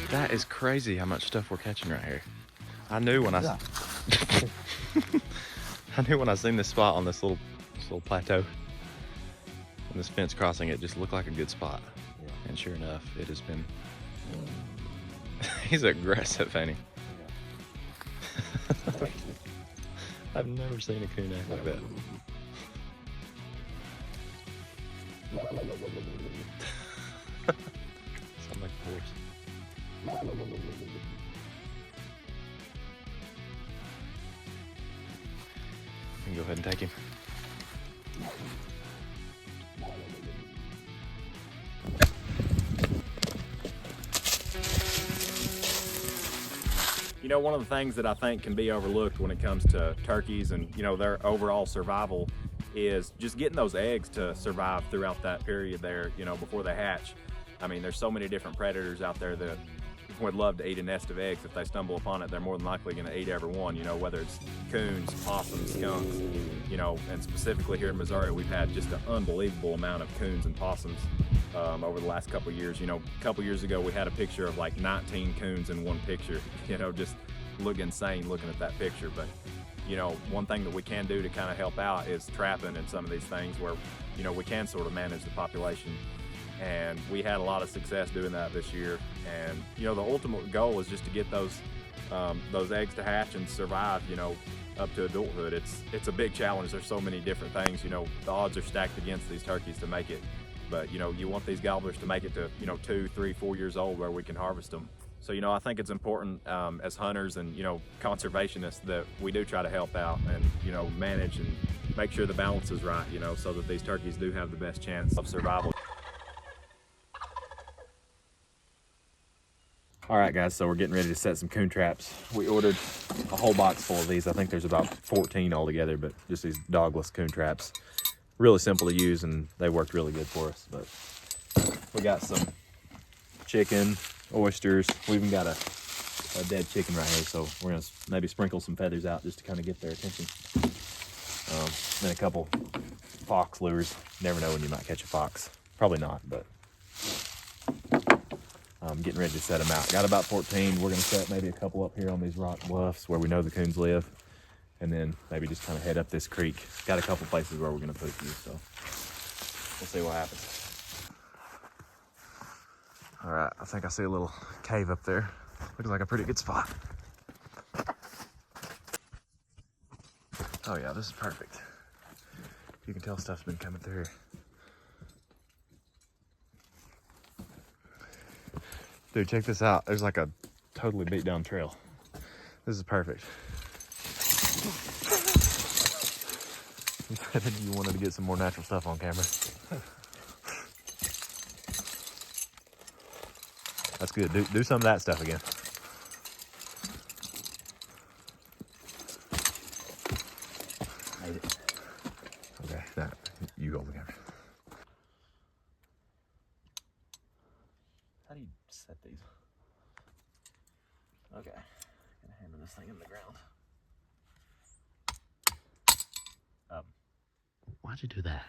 That is crazy how much stuff we're catching right here. I knew when I knew when I seen this spot on this little plateau and this fence crossing, it just looked like a good spot. Yeah. And sure enough, it has been. He's aggressive, ain't he? Yeah. I've never seen a coon act like that. Sound like a horse. You can go ahead and take him. You know, one of the things that I think can be overlooked when it comes to turkeys and, you know, their overall survival is just getting those eggs to survive throughout that period there, you know, before they hatch. I mean, there's so many different predators out there that would love to eat a nest of eggs. If they stumble upon it, they're more than likely going to eat every one, you know, whether it's coons, possums, skunks, you know, and specifically here in Missouri, we've had just an unbelievable amount of coons and possums over the last couple of years. You know, a couple years ago, we had a picture of like 19 coons in one picture, you know, just look insane looking at that picture. But, you know, one thing that we can do to kind of help out is trapping in some of these things where, you know, we can sort of manage the population. And we had a lot of success doing that this year. And, you know, the ultimate goal is just to get those eggs to hatch and survive, you know, up to adulthood. It's a big challenge. There's so many different things, you know, the odds are stacked against these turkeys to make it. But, you know, you want these gobblers to make it to, you know, 2, 3, 4 years old where we can harvest them. So, you know, I think it's important as hunters and, you know, conservationists that we do try to help out and, you know, manage and make sure the balance is right, you know, so that these turkeys do have the best chance of survival. All right, guys, so we're getting ready to set some coon traps. We ordered a whole box full of these. I think there's about 14 altogether, but just these dogless coon traps. Really simple to use, and they worked really good for us. But we got some chicken, oysters. We even got a dead chicken right here, so we're gonna maybe sprinkle some feathers out just to kind of get their attention. Then a couple fox lures. Never know when you might catch a fox. Probably not, but I'm getting ready to set them out. Got about 14. We're gonna set maybe a couple up here on these rock bluffs where we know the coons live, and then maybe just kind of head up this creek. Got a couple places where we're gonna put a few, so we'll see what happens. All right, I think I see a little cave up there. Looks like a pretty good spot. Oh yeah, this is perfect. You can tell stuff's been coming through here. Dude, check this out. There's like a totally beat down trail. This is perfect. You wanted to get some more natural stuff on camera. That's good. Do some of that stuff again. Made it. Okay, now you hold the camera. How do you set these? Okay, gonna hammer this thing in the ground. Why'd you do that?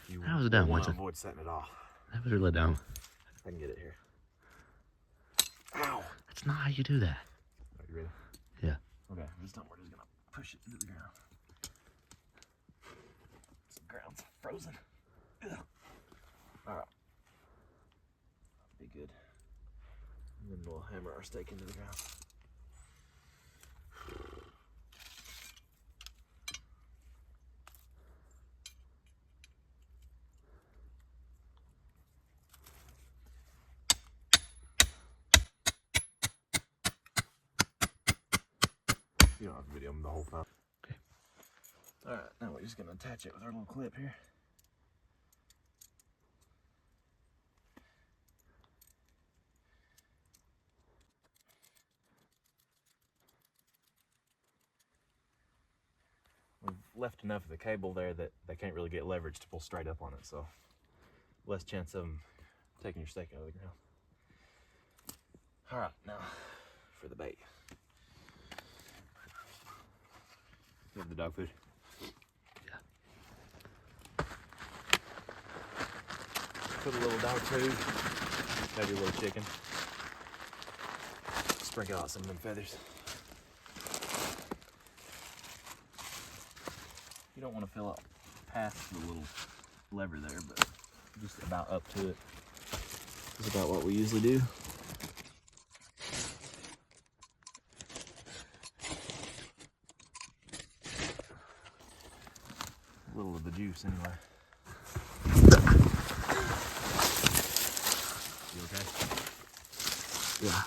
You How was it done? want to avoid setting it off. That was really dumb. If I can get it here. Ow! That's not how you do that. Are you ready? Yeah. Okay, this time we're just gonna push it into the ground. The ground's frozen. Ugh. All right. Be good. And then we'll hammer our stake into the ground. You don't have to video them the whole time. Okay. All right, now we're just gonna attach it with our little clip here. We've left enough of the cable there that they can't really get leverage to pull straight up on it, so less chance of them taking your stake out of the ground. All right, now for the bait. You have the dog food? Yeah. Put a little dog food Maybe a little chicken. Sprinkle out some of them feathers. You don't want to fill up past the little lever there, but just about up to it is about what we usually do. A little of the juice anyway. You okay? Yeah.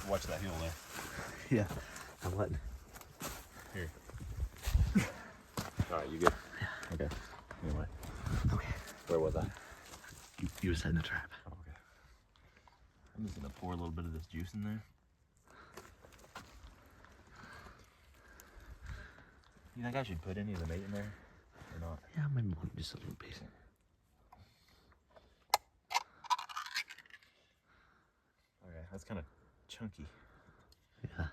Watch that hill there. Yeah. I'm letting. Here. All right, you good? Yeah. Okay. Anyway, Okay. where was I? You were setting the trap. Oh, okay. I'm just gonna pour a little bit of this juice in there. You think I should put any of the meat in there or not? Yeah, maybe one, just a little piece. Okay, that's kind of chunky. Yeah.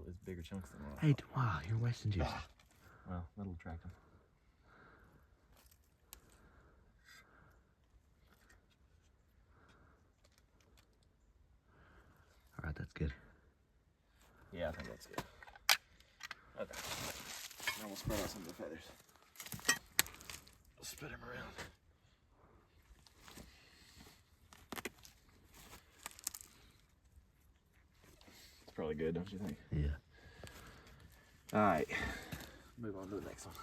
It's bigger chunks than what I Hey, thought. wow, you're wasting juice. Well, that'll attract them. All right, that's good. Yeah, I think that's good. Okay. Now we'll spread out some of the feathers. We'll spread them around. It's probably good, don't you think? Yeah. All right. Move on to the next one.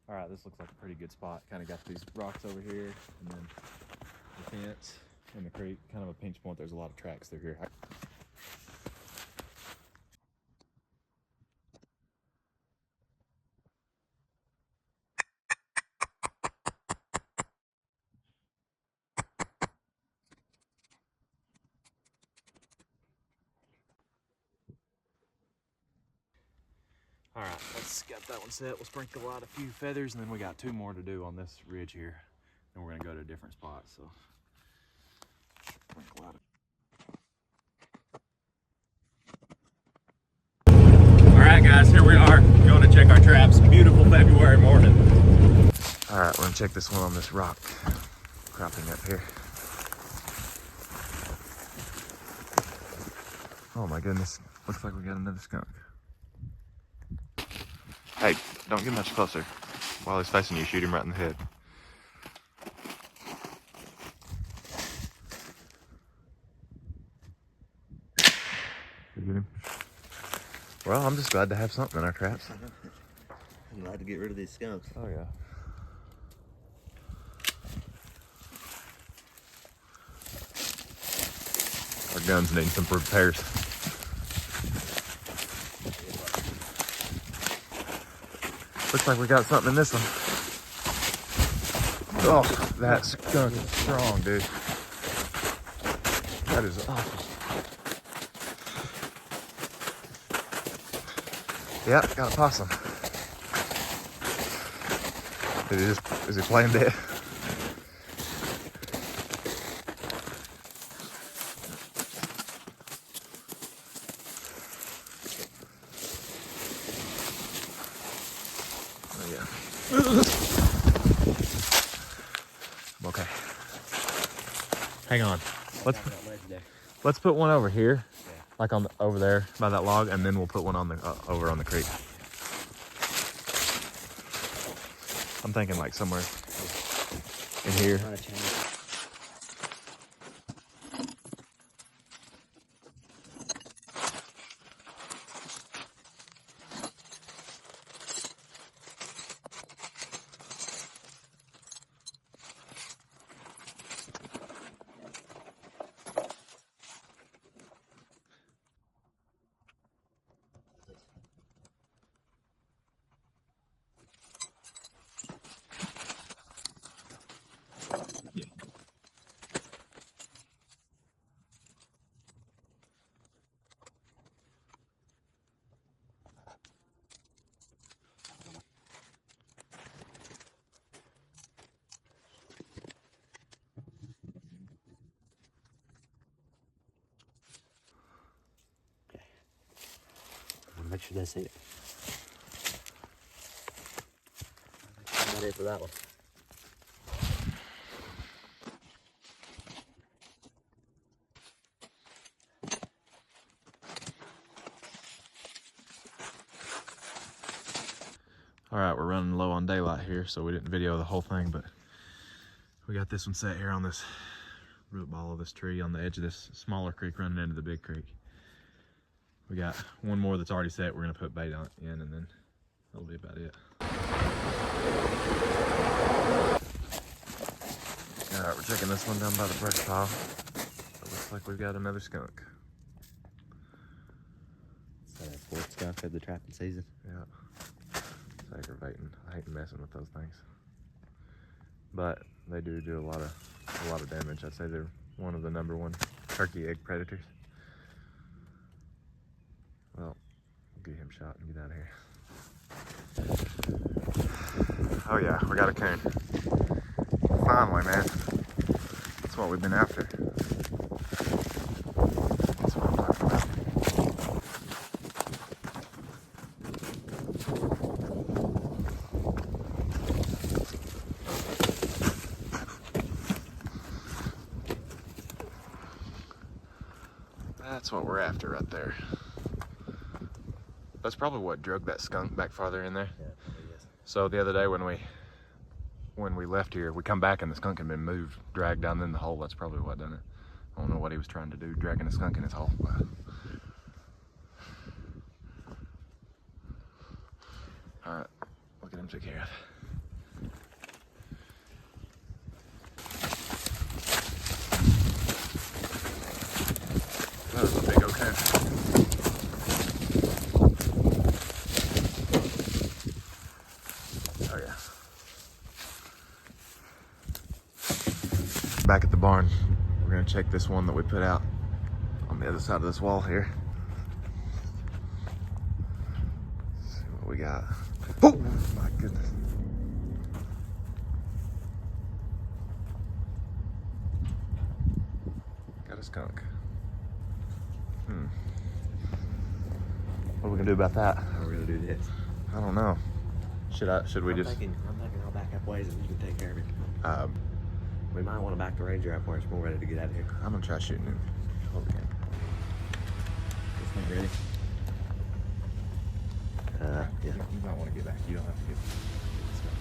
All right, this looks like a pretty good spot. Kind of got these rocks over here, and then the fence and the creek. Kind of a pinch point. There's a lot of tracks through here. All right, let's get that one set. We'll sprinkle out a few feathers, and then we got 2 more to do on this ridge here. Then we're gonna go to a different spot. So sprinkle out. All right, guys, here we are going to check our traps. Beautiful February morning. All right, we're gonna check this one on this rock cropping up here. Oh my goodness, looks like we got another skunk. Hey, don't get much closer. While he's facing you, shoot him right in the head. You get him? Well, I'm just glad to have something in our traps. I'm glad to get rid of these skunks. Oh yeah. Our gun's needing some repairs. Looks like we got something in this one. Oh, that skunk is strong, dude. That is awesome. Yep, got a possum. Is he playing dead? Oh yeah. I'm okay. Hang on. Let's put one over here, like on over there by that log, and then we'll put one on the over on the creek. I'm thinking like somewhere in here. Make sure they see it. Ready for that one. All right, we're running low on daylight here, so we didn't video the whole thing, but we got this one set here on this root ball of this tree on the edge of this smaller creek running into the big creek. We got one more that's already set. We're gonna put bait on in, and then that'll be about it. All right, we're checking this one down by the brush pile. It looks like we've got another skunk. So that fourth skunk of the trapping season. Yeah. It's aggravating. I hate messing with those things. But they do a lot of damage. I'd say they're one of the #1 turkey egg predators. Well, we'll get him shot and get out of here. Oh yeah, we got a coon. Finally, man. That's what we've been after. That's what I'm talking about. That's what we're after right there. That's probably what drug that skunk back farther in there. Yeah, probably is. So the other day when we left here, we come back and the skunk had been moved, dragged down in the hole. That's probably what done it. I don't know what he was trying to do, dragging a skunk in his hole. But... all right, look at him take care of. That was a big old coon. Oh yeah. Back at the barn, we're gonna check this one that we put out on the other side of this wall here. See what we got. Oh my goodness. Got a skunk. What are we gonna do about that? How are we gonna do this? I don't know. Should we just? I'm thinking I'll back up ways and you can take care of it. Um, We might want to back the Ranger up where it's more ready to get out of here. I'm gonna try shooting him. Hold again. This thing ready? Yeah. You might want to get back. You don't have to get this stuff.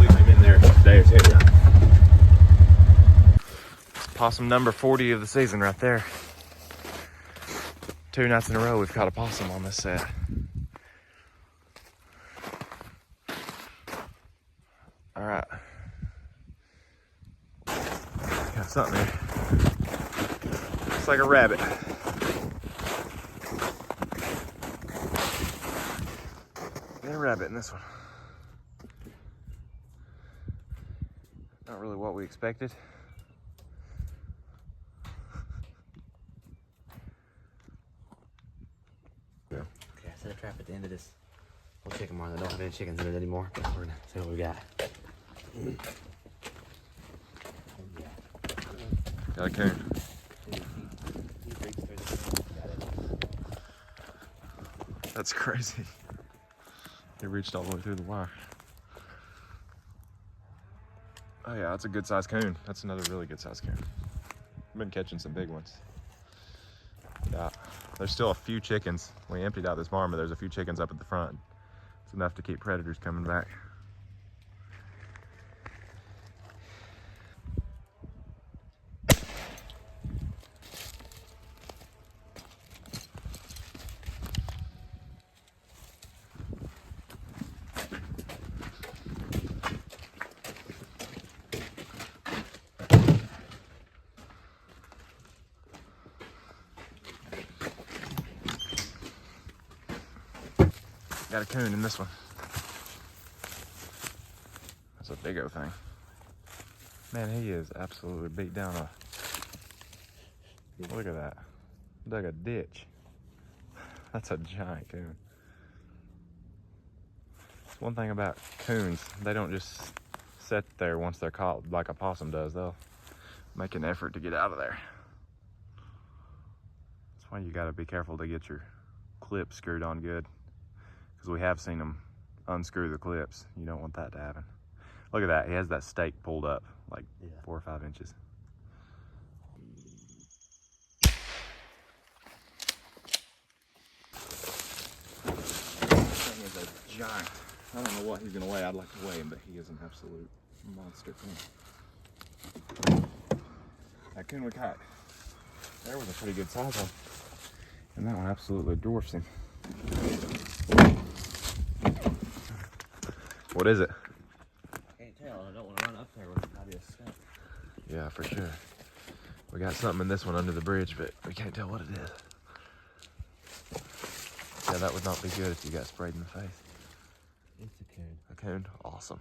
Leave him in there today or two. Possum number 40 of the season right there. 2 nights in a row we've caught a possum on this set. All right. Got something here. Looks like a rabbit. Got a rabbit in this one. Not really what we expected. Okay, I set a trap at the end of this whole chicken barn. I don't have any chickens in it anymore, but we're gonna see what we got. Got a coon. That's crazy. He reached all the way through the wire. Oh yeah, that's a good sized coon. That's another really good sized coon. I've been catching some big ones. Yeah, there's still a few chickens. We emptied out this barn, but there's a few chickens up at the front. It's enough to keep predators coming back. Got a coon in this one. That's a big old thing. Man, he is absolutely beat down Look at that. Dug a ditch. That's a giant coon. It's one thing about coons, they don't just sit there once they're caught like a possum does. They'll make an effort to get out of there. That's why you gotta be careful to get your clips screwed on good, because we have seen them unscrew the clips. You don't want that to happen. Look at that, he has that stake pulled up like 4 or 5 inches. Giant. I don't know what he's gonna weigh. I'd like to weigh him, but he is an absolute monster coon. That coon we caught there was a pretty good size one, and that one absolutely dwarfs him. What is it? I can't tell. I don't want to run up there with probably a skunk. Yeah, for sure. We got something in this one under the bridge, but we can't tell what it is. Yeah, that would not be good if you got sprayed in the face. It's a coon. A coon? Awesome.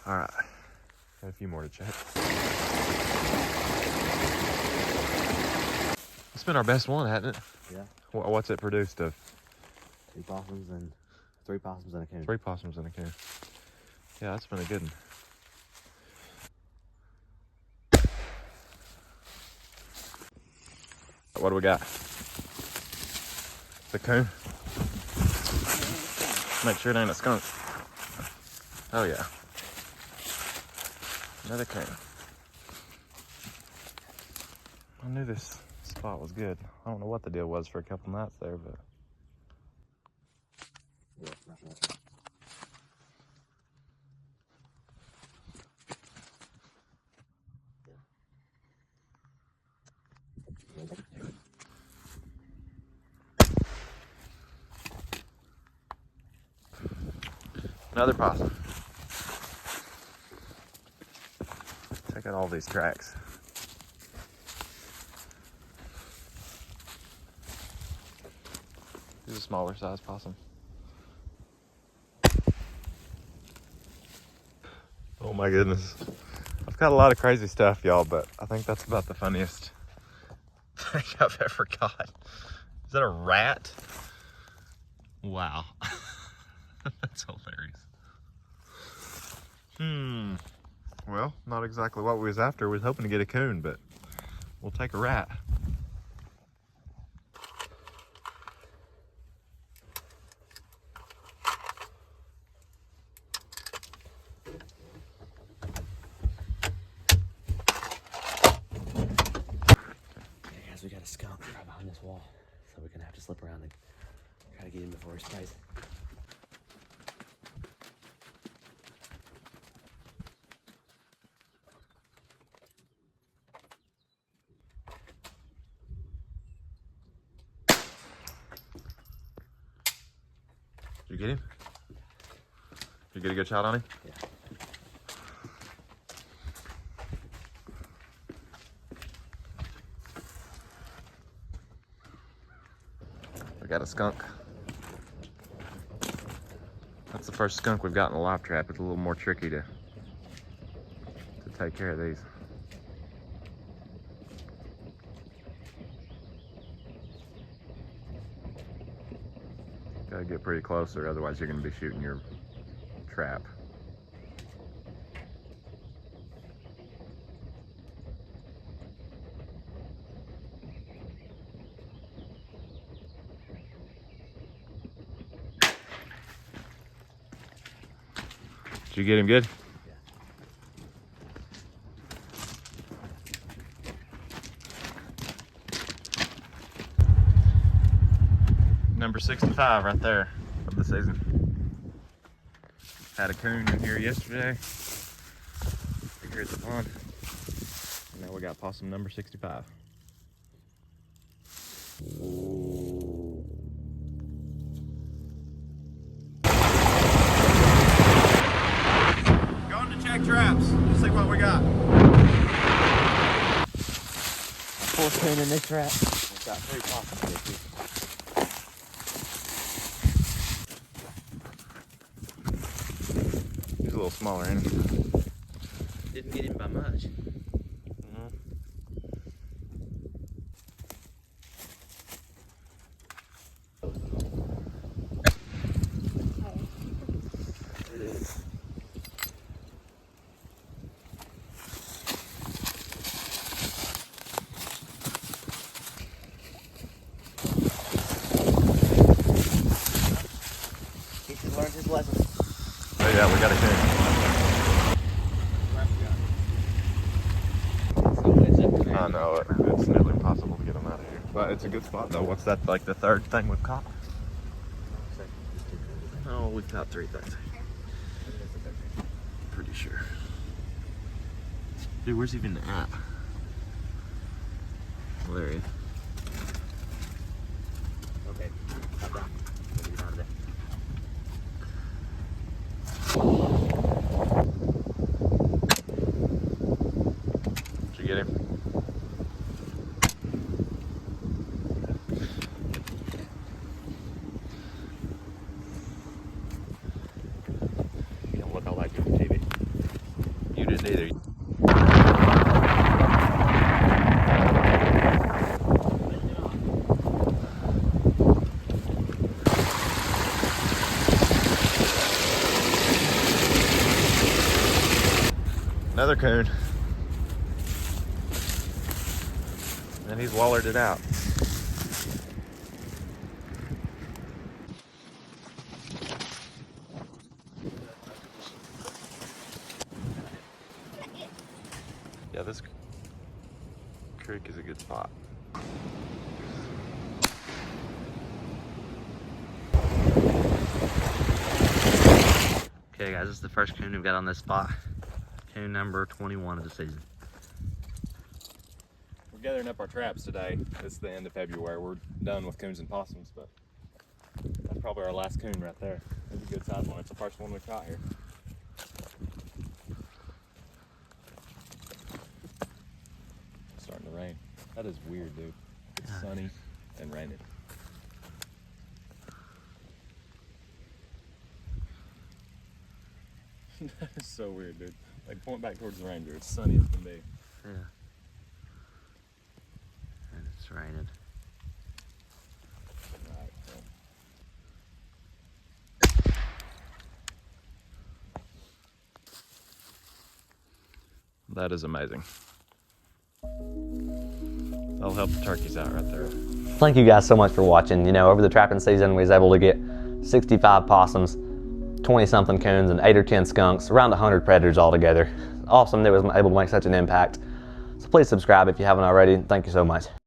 All right, got a few more to check. It's been our best one, hasn't it? Yeah. What's it produced of? 3 possums and 3 possums and a coon. 3 possums in a coon. Yeah, that's been a good one. What do we got? The coon? Make sure it ain't a skunk. Oh yeah. Another coon. I knew this spot was good. I don't know what the deal was for a couple nights there, but Yeah, that's right. another possum. Check out all these tracks. He's a smaller size possum. Oh my goodness. I've got a lot of crazy stuff, y'all, but I think that's about the funniest thing I've ever got. Is that a rat? Wow. That's hilarious. Well, not exactly what we was after. We was hoping to get a coon, but we'll take a rat. Okay, guys, we got a skunk right behind this wall, so we're gonna have to slip around and try to get him before he sprays. Did you get him? Did you get a good shot on him? Yeah. We got a skunk. That's the first skunk we've got in a live trap. It's a little more tricky to take care of these. Gotta get pretty close, or otherwise you're gonna be shooting your trap. Did you get him good? Yeah. Number 65 right there of the season. Had a coon in here yesterday. Here at the pond. And now we got possum number 65. Going to check traps. Let's see what we got. Fourth coon in this trap. We've got 3 possum fishes. He's a little smaller, ain't he? Didn't get him by much. He should learn his lesson. Oh yeah, we got a coon. I know it. It's nearly impossible to get them out of here. But it's a good spot though. What's that, like the third thing we've caught? Oh, we've caught 3 things. Pretty sure. Dude, where's he even at? Well, there he is. Okay, stop down. Maybe he's down there. Did you get him? You don't look all that good on TV. You didn't either. Another coon. And he's wallered it out. Yeah, this creek is a good spot. Okay guys, this is the first coon we've got on this spot. Coon number 21 of the season. We're gathering up our traps today. It's the end of February. We're done with coons and possums, but that's probably our last coon right there. It's a good size one. It's the first one we caught here. It's starting to rain. That is weird, dude. It's sunny and raining. That is so weird, dude. Like, point back towards the ranger. It's sunny as can be. Yeah. And it's raining. Right, so. That is amazing. That'll help the turkeys out right there. Thank you guys so much for watching. You know, over the trapping season, we was able to get 65 possums, 20-something coons, and 8 or 10 skunks, around 100 predators altogether. Awesome that was able to make such an impact. So please subscribe if you haven't already. Thank you so much.